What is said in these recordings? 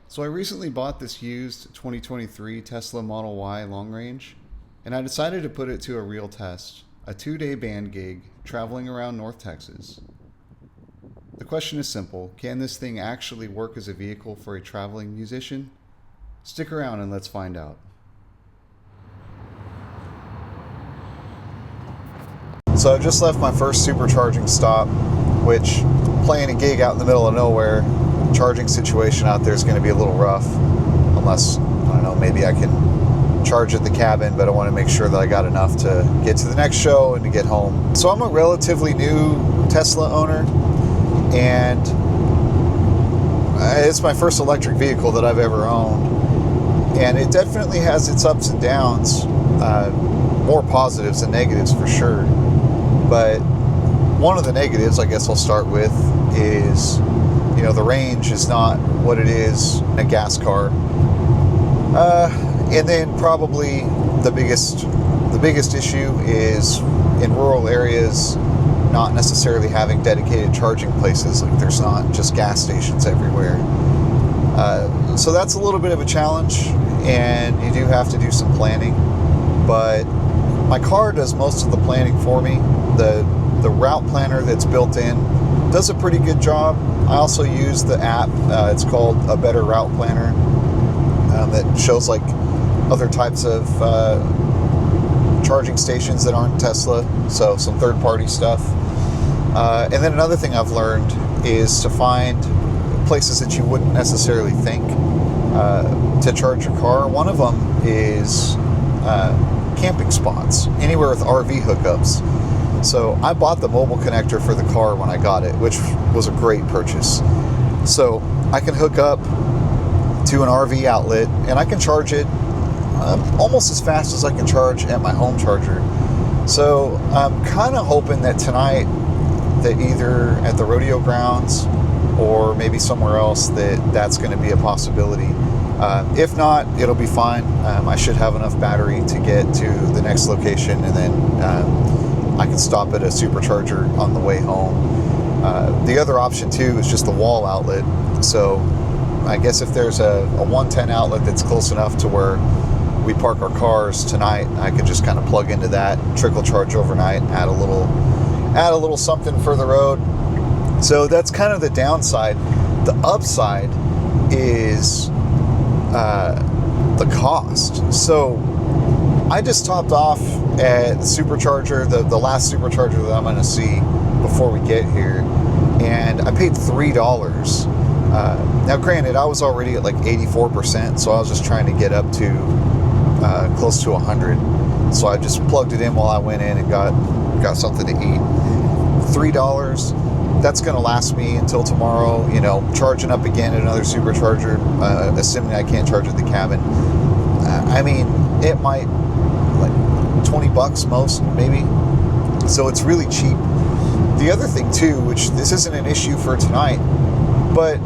So I recently bought this used 2023 Tesla Model Y long range, and I decided to put it to a real test, a 2-day band gig traveling around North Texas. The question is simple: can this thing actually work as a vehicle for a traveling musician? Stick around and let's find out. So I just left my first supercharging stop, which, playing a gig out in the middle of nowhere, charging situation out there is going to be a little rough, unless, I don't know, maybe I can charge at the cabin, but I want to make sure that I got enough to get to the next show and to get home. So I'm a relatively new Tesla owner, and it's my first electric vehicle that I've ever owned, and it definitely has its ups and downs, more positives than negatives for sure. But one of the negatives, I guess I'll start with, is the range is not what it is in a gas car. And then probably the biggest issue is in rural areas not necessarily having dedicated charging places. Like, there's not just gas stations everywhere. So that's a little bit of a challenge, and you do have to do some planning. But my car does most of the planning for me. The route planner that's built in does a pretty good job. I also use the app. It's called A Better Route Planner, that shows like other types of charging stations that aren't Tesla, so some third-party stuff. And then another thing I've learned is to find places that you wouldn't necessarily think to charge your car. One of them is camping spots, anywhere with RV hookups. So I bought the mobile connector for the car when I got it, which was a great purchase. So I can hook up to an RV outlet, and I can charge it almost as fast as I can charge at my home charger. So I'm kind of hoping that tonight, that either at the rodeo grounds or maybe somewhere else, that's going to be a possibility. If not, it'll be fine. I should have enough battery to get to the next location, and then I can stop at a supercharger on the way home. The other option too is just the wall outlet. So I guess if there's a 110 outlet that's close enough to where we park our cars tonight, I could just kind of plug into that, trickle charge overnight, add a little something for the road. So that's kind of the downside. The upside is the cost. So I just topped off at the supercharger, the last supercharger that I'm going to see before we get here, and I paid $3. Now granted, I was already at like 84%, so I was just trying to get up to close to 100. So I just plugged it in while I went in and got something to eat. $3, that's going to last me until tomorrow, charging up again at another supercharger, assuming I can't charge at the cabin. I mean, it might, like, $20 most, maybe. So it's really cheap. The other thing too, which this isn't an issue for tonight, but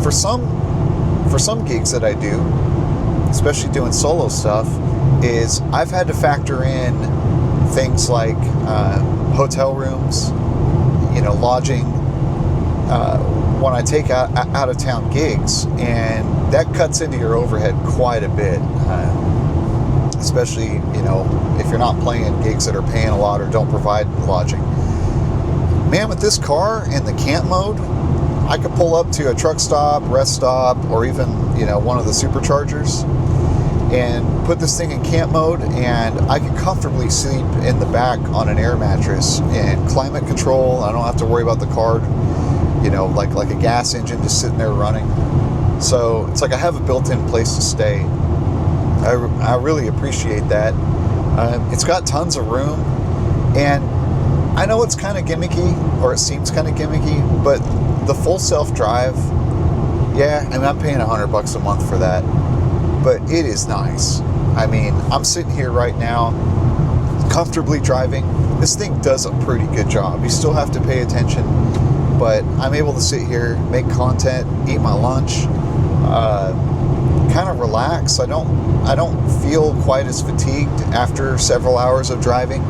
for some gigs that I do, especially doing solo stuff, is I've had to factor in things like hotel rooms, lodging, when I take out of town gigs, and that cuts into your overhead quite a bit. Especially, if you're not playing gigs that are paying a lot or don't provide lodging. Man, with this car in the camp mode, I could pull up to a truck stop, rest stop, or even, one of the superchargers, and put this thing in camp mode, and I can comfortably sleep in the back on an air mattress and climate control. I don't have to worry about the car, like a gas engine just sitting there running. So it's like I have a built-in place to stay. I really appreciate that. It's got tons of room, and I know it's kind of gimmicky, or it seems kind of gimmicky, but the full self-drive, yeah, I'm paying $100 a month for that, but it is nice. I mean, I'm sitting here right now, comfortably driving. This thing does a pretty good job. You still have to pay attention, but I'm able to sit here, make content, eat my lunch, kind of relax. I don't feel quite as fatigued after several hours of driving,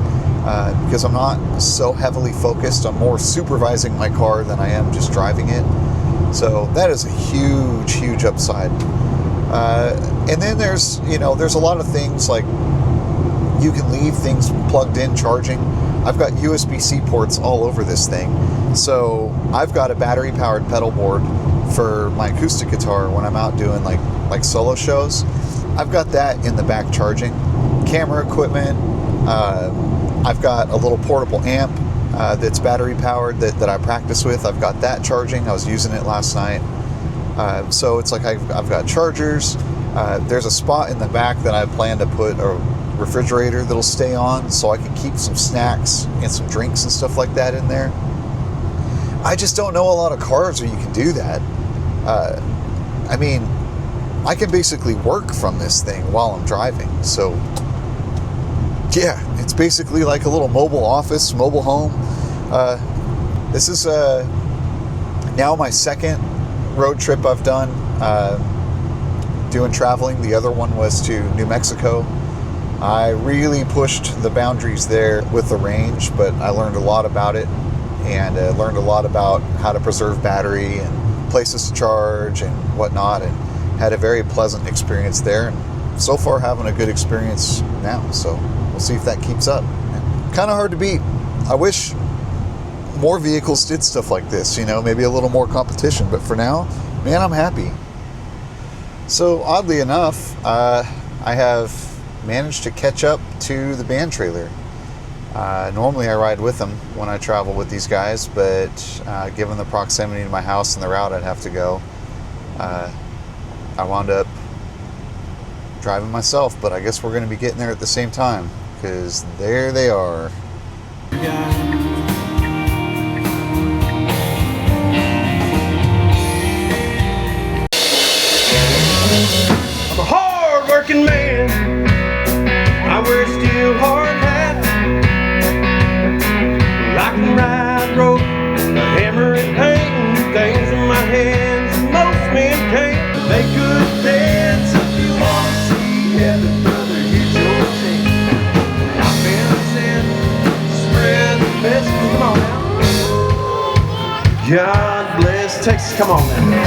because I'm not so heavily focused. I'm more supervising my car than I am just driving it. So that is a huge, huge upside. And then there's a lot of things like you can leave things plugged in charging. I've got USB-C ports all over this thing. So I've got a battery-powered pedal board for my acoustic guitar when I'm out doing like solo shows. I've got that in the back charging. Camera equipment. I've got a little portable amp that's battery-powered that I practice with. I've got that charging. I was using it last night. So it's like I've got chargers. There's a spot in the back that I plan to put a refrigerator that'll stay on so I can keep some snacks and some drinks and stuff like that in there. I just don't know a lot of cars where you can do that. I mean, I can basically work from this thing while I'm driving. So yeah, it's basically like a little mobile office, mobile home. This is now my second road trip I've done doing traveling. The other one was to New Mexico. I really pushed the boundaries there with the range, but I learned a lot about it, and learned a lot about how to preserve battery and places to charge and whatnot, and had a very pleasant experience there, and so far having a good experience now. So we'll see if that keeps up. Kind of hard to beat. I wish more vehicles did stuff like this, maybe a little more competition, but for now, man, I'm happy. So oddly enough, I have managed to catch up to the band trailer. Normally I ride with them when I travel with these guys, but given the proximity to my house and the route I'd have to go, I wound up driving myself, but I guess we're going to be getting there at the same time, because there they are. I'm a hard-working man. I wear a steel hard hat. I can ride rope, a hammer and paint, things in my hands most men can't. They could dance if you want to see heaven, brother, here's your chance. I've been sent, spread the message, come on now. God bless Texas, come on now.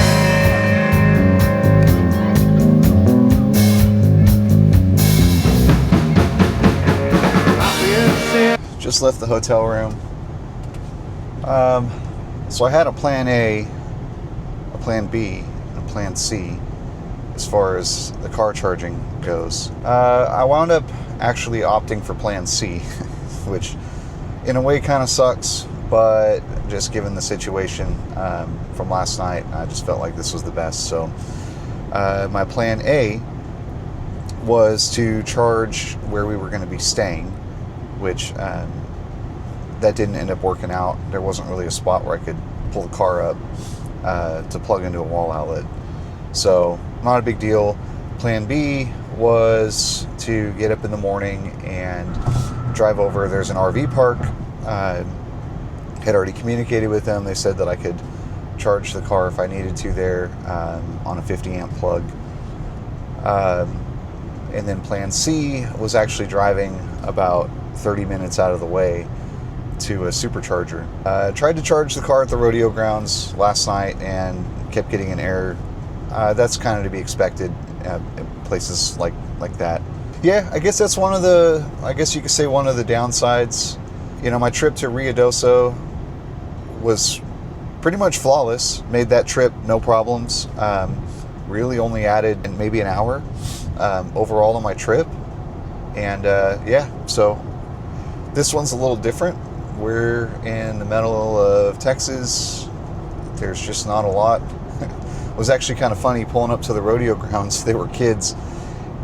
Just left the hotel room. So I had a plan A, a plan B, and a plan C as far as the car charging goes. I wound up actually opting for plan C, which in a way kind of sucks, but just given the situation from last night, I just felt like this was the best. So my plan A was to charge where we were going to be staying, which that didn't end up working out. There wasn't really a spot where I could pull the car up to plug into a wall outlet. So not a big deal. Plan B was to get up in the morning and drive over. There's an RV park. Had already communicated with them. They said that I could charge the car if I needed to there on a 50 amp plug. And then plan C was actually driving about 30 minutes out of the way to a supercharger. Tried to charge the car at the rodeo grounds last night and kept getting an error. That's kind of to be expected at places like that. Yeah, I guess that's I guess you could say one of the downsides. My trip to Ruidoso was pretty much flawless. Made that trip no problems. Really only added maybe an hour overall on my trip. And yeah, so this one's a little different. We're in the middle of Texas. There's just not a lot. It was actually kind of funny pulling up to the rodeo grounds. They were kids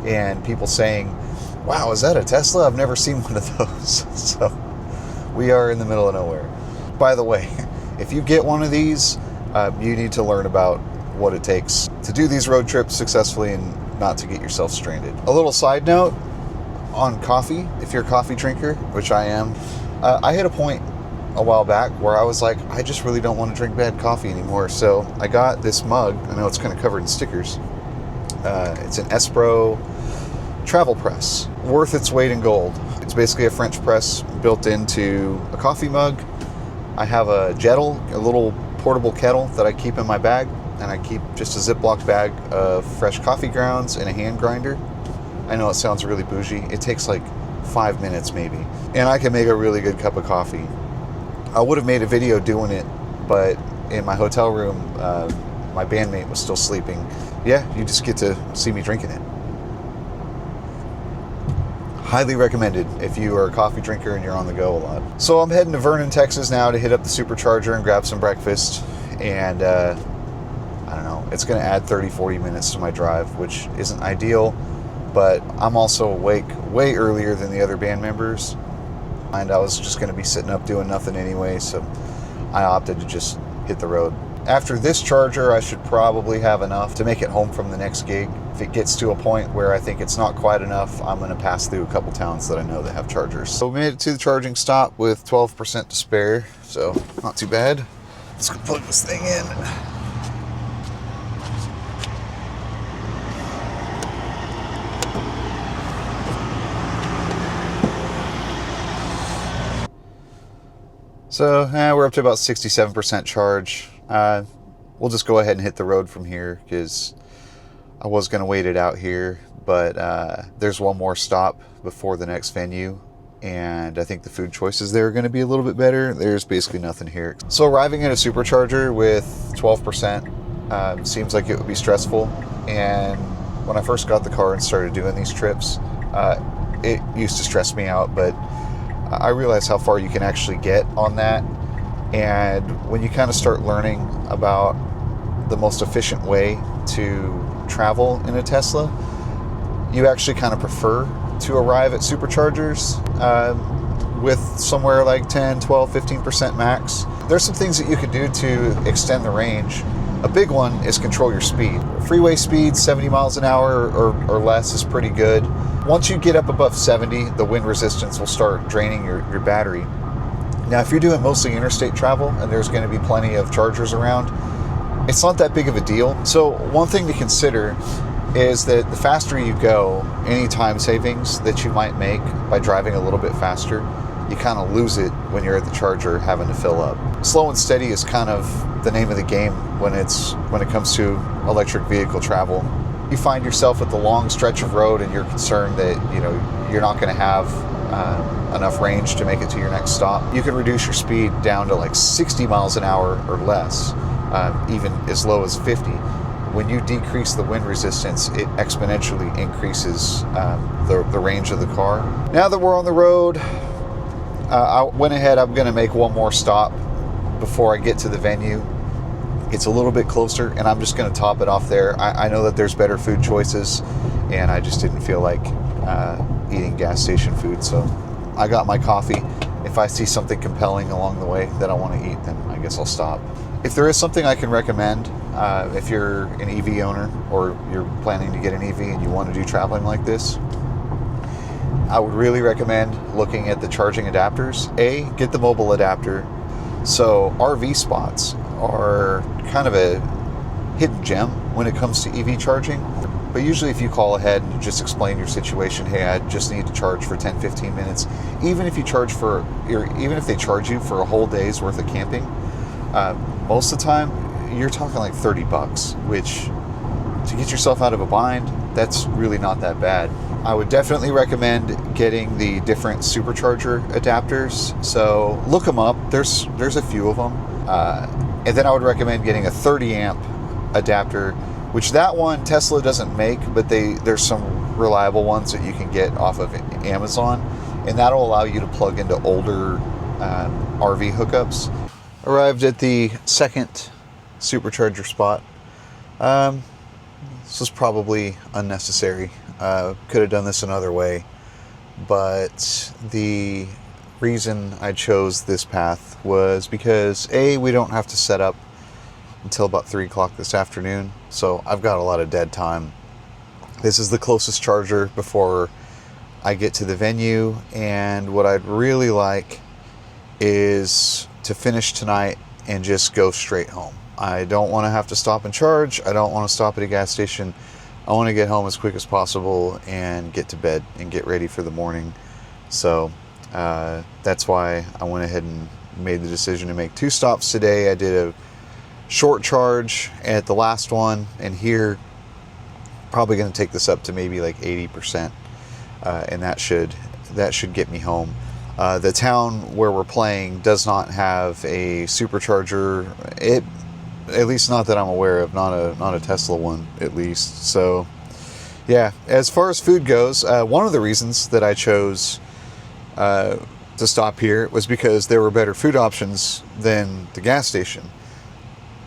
and people saying, "Wow, is that a Tesla? I've never seen one of those." So we are in the middle of nowhere. By the way, if you get one of these, you need to learn about what it takes to do these road trips successfully and not to get yourself stranded. A little side note on coffee, if you're a coffee drinker, which I am, I hit a point a while back where I was like, I just really don't want to drink bad coffee anymore. So I got this mug. I know it's kind of covered in stickers. It's an Espro travel press, worth its weight in gold. It's basically a French press built into a coffee mug. I have a Jettle, a little portable kettle that I keep in my bag, and I keep just a Ziploc bag of fresh coffee grounds and a hand grinder. I know it sounds really bougie. It takes like 5 minutes maybe, and I can make a really good cup of coffee. I would have made a video doing it, but in my hotel room, my bandmate was still sleeping. Yeah, you just get to see me drinking it. Highly recommended if you are a coffee drinker and you're on the go a lot. So I'm heading to Vernon, Texas now to hit up the supercharger and grab some breakfast. And I don't know, it's going to add 30-40 minutes to my drive, which isn't ideal, but I'm also awake way earlier than the other band members. And I was just going to be sitting up doing nothing anyway, so I opted to just hit the road. After this charger, I should probably have enough to make it home from the next gig. If it gets to a point where I think it's not quite enough, I'm going to pass through a couple towns that I know that have chargers. So we made it to the charging stop with 12% to spare, so not too bad. Let's go plug this thing in. So we're up to about 67% charge. We'll just go ahead and hit the road from here because I was going to wait it out here, but there's one more stop before the next venue, and I think the food choices there are going to be a little bit better. There's basically nothing here. So arriving at a supercharger with 12% seems like it would be stressful, and when I first got the car and started doing these trips, it used to stress me out, but I realized how far you can actually get on that. And when you kind of start learning about the most efficient way to travel in a Tesla, you actually kind of prefer to arrive at superchargers with somewhere like 10, 12, 15% max. There's some things that you can do to extend the range. A big one is control your speed. Freeway speed, 70 miles an hour or less is pretty good. Once you get up above 70, the wind resistance will start draining your battery. Now, if you're doing mostly interstate travel and there's going to be plenty of chargers around, it's not that big of a deal. So one thing to consider is that the faster you go, any time savings that you might make by driving a little bit faster, you kind of lose it when you're at the charger having to fill up. Slow and steady is kind of the name of the game when it comes to electric vehicle travel. You find yourself at the long stretch of road and you're concerned that you're not going to have enough range to make it to your next stop. You can reduce your speed down to like 60 miles an hour or less, even as low as 50. When you decrease the wind resistance, it exponentially increases the range of the car. Now that we're on the road, I went ahead, I'm going to make one more stop before I get to the venue. It's a little bit closer, and I'm just going to top it off there. I know that there's better food choices, and I just didn't feel like eating gas station food, so I got my coffee. If I see something compelling along the way that I want to eat, then I guess I'll stop. If there is something I can recommend, if you're an EV owner or you're planning to get an EV and you want to do traveling like this, I would really recommend looking at the charging adapters. Get the mobile adapter. So RV spots are kind of a hidden gem when it comes to EV charging. But usually if you call ahead and just explain your situation, hey, I just need to charge for 10, 15 minutes, even if they charge you for a whole day's worth of camping, most of the time you're talking like $30, which to get yourself out of a bind, that's really not that bad. I would definitely recommend getting the different supercharger adapters. So look them up. There's a few of them. And then I would recommend getting a 30 amp adapter, which that one Tesla doesn't make, but there's some reliable ones that you can get off of Amazon, and that'll allow you to plug into older RV hookups. Arrived at the second supercharger spot. This was probably unnecessary. Could have done this another way, but the reason I chose this path was because we don't have to set up until about 3 o'clock this afternoon, so I've got a lot of dead time. This is the closest charger before I get to the venue, and what I'd really like is to finish tonight and just go straight home. I don't want to have to stop and charge. I don't want to stop at a gas station. I want to get home as quick as possible and get to bed and get ready for the morning. So that's why I went ahead and made the decision to make 2 stops today. I did short charge at the last one, and here probably going to take this up to maybe like 80%, and that should get me home. The town where we're playing does not have a supercharger, at least not that I'm aware of, not a Tesla one at least. So yeah, as far as food goes, one of the reasons that I chose to stop here was because there were better food options than the gas station.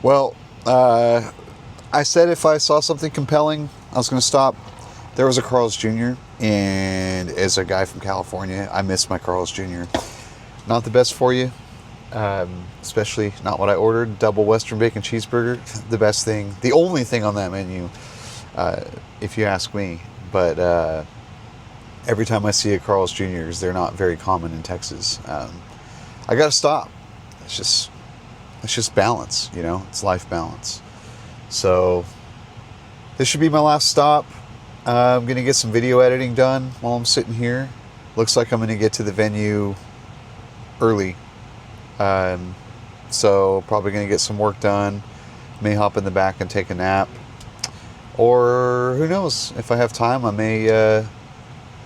Well, I said if I saw something compelling, I was going to stop. There was a Carl's Jr., and as a guy from California, I miss my Carl's Jr. Not the best for you, especially not what I ordered. Double Western Bacon Cheeseburger, the best thing, the only thing on that menu, if you ask me. But every time I see a Carl's Jr.'s, they're not very common in Texas. I got to stop. It's just balance, you know, it's life balance. So this should be my last stop. I'm going to get some video editing done while I'm sitting here. Looks like I'm going to get to the venue early. So probably going to get some work done. May hop in the back and take a nap. Or who knows, if I have time, I may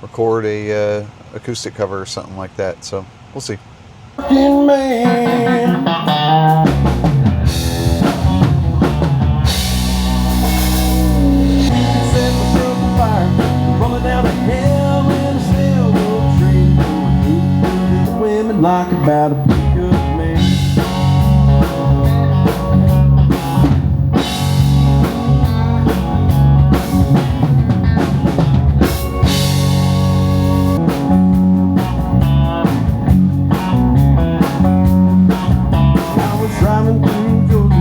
record a acoustic cover or something like that. So we'll see. Man. Set myself on fire, rolling down a hill in a sailboat tree. Women like about a pickup man. I was driving through Georgia,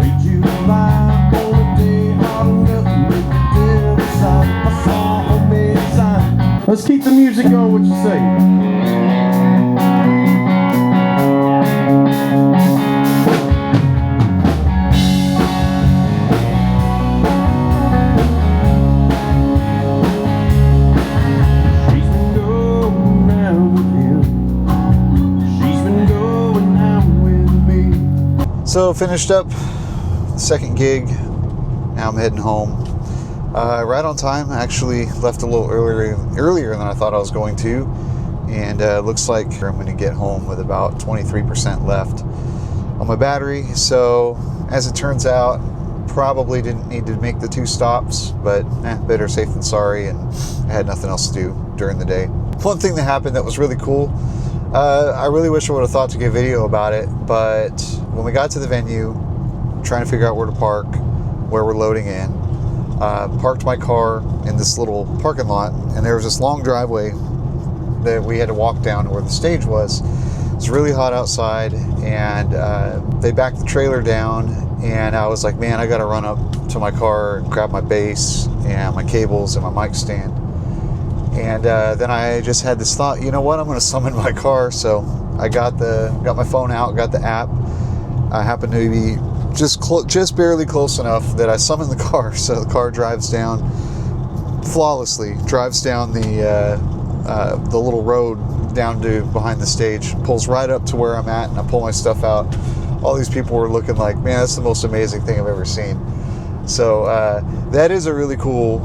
late July, on a day hot enough to make the devil sigh. I saw a homemade sign. Let's keep the music going, what you say? She's been going out with him. She's been going out with me. So finished up the second gig. Now I'm heading home. Right on time. Actually left a little earlier than I thought I was going to. And looks like I'm going to get home with about 23% left on my battery. So as it turns out, probably didn't need to make the 2 stops, but better safe than sorry, and I had nothing else to do during the day. One thing that happened that was really cool, I really wish I would have thought to get video about it, but when we got to the venue, trying to figure out where to park, where we're loading in, parked my car in this little parking lot, and there was this long driveway that we had to walk down to where the stage was. It's really hot outside, and they backed the trailer down, and I was like, man, I gotta run up to my car and grab my bass and my cables and my mic stand. And then I just had this thought, you know what, I'm gonna summon my car. So I got my phone out, got the app. I happened to be just barely close enough that I summoned the car. So the car drives down flawlessly, drives down the little road down to behind the stage, pulls right up to where I'm at, and I pull my stuff out. All these people were looking like, man, that's the most amazing thing I've ever seen. So that is a really cool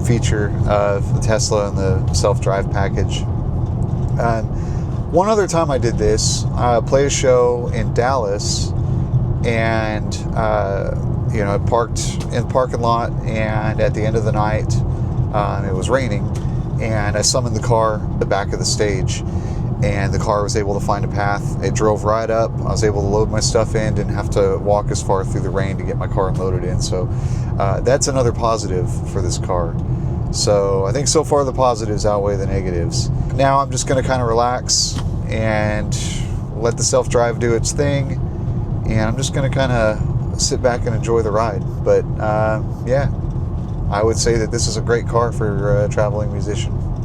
feature of the Tesla and the self-drive package. One other time I did this, I played a show in Dallas, and I parked in the parking lot, and at the end of the night, it was raining, and I summoned the car at the back of the stage, and the car was able to find a path. It drove right up. I was able to load my stuff in, didn't have to walk as far through the rain to get my car unloaded in. So that's another positive for this car. So I think so far the positives outweigh the negatives. Now I'm just going to kind of relax and let the self-drive do its thing, and I'm just going to kind of sit back and enjoy the ride. But yeah, I would say that this is a great car for a traveling musician.